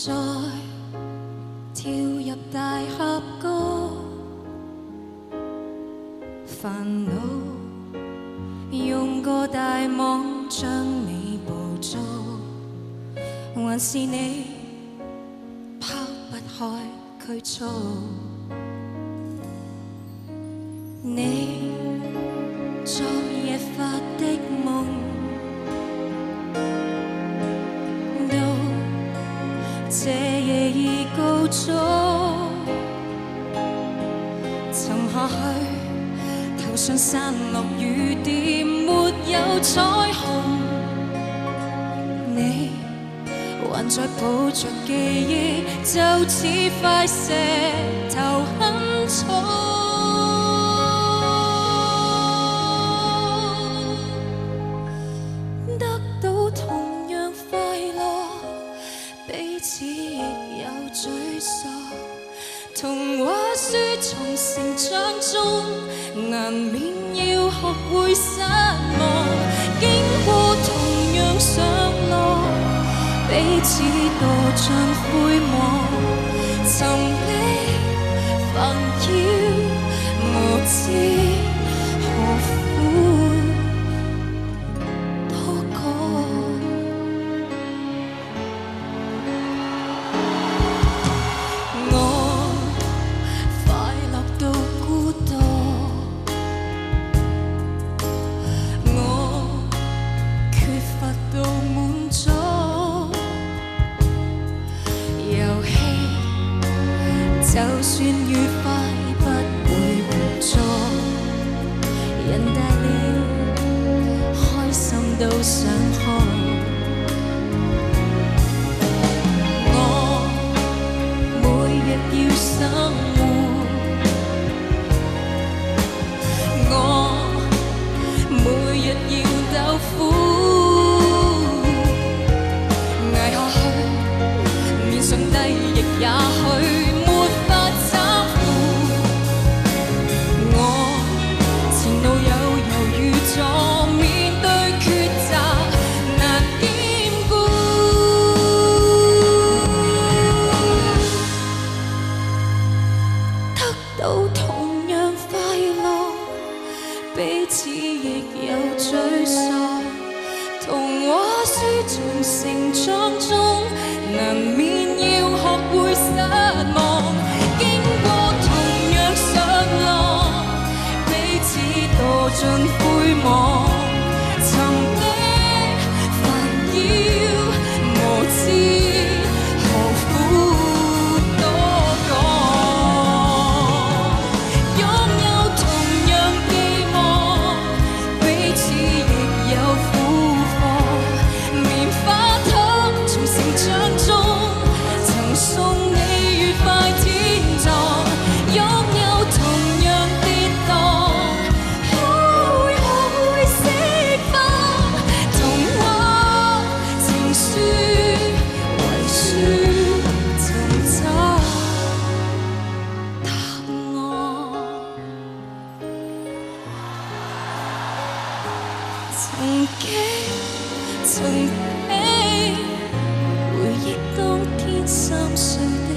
再跳入大峽谷，煩惱用個大網將你捕捉，還是你拋不開拘束？你昨夜發的夢，到這夜已告終。沉下去，頭上散落雨點，沒有彩虹。你還在抱着記憶，就似塊石頭很重。童話書從成長中，難免要學會失望。經過同樣上落，彼此墮進灰幕。沉溺煩擾，無知何苦多講。就算愉快不會互助，人大了開心都想開。我每日要生活，我每日要鬥苦，捱下去，面上低亦也許。彼此亦有沮喪，童話書從成長中，難免要學會失望。經過同樣上落，彼此墮進灰幕。沉溺煩擾，無知何苦多講。擁有同樣寄望，彼此亦有苦況。棉花糖從成長中，曾送你愉快天堂。擁有同樣跌宕，會學會釋放。童話情書為書尋找答案。曾經曾經回憶當天3歲的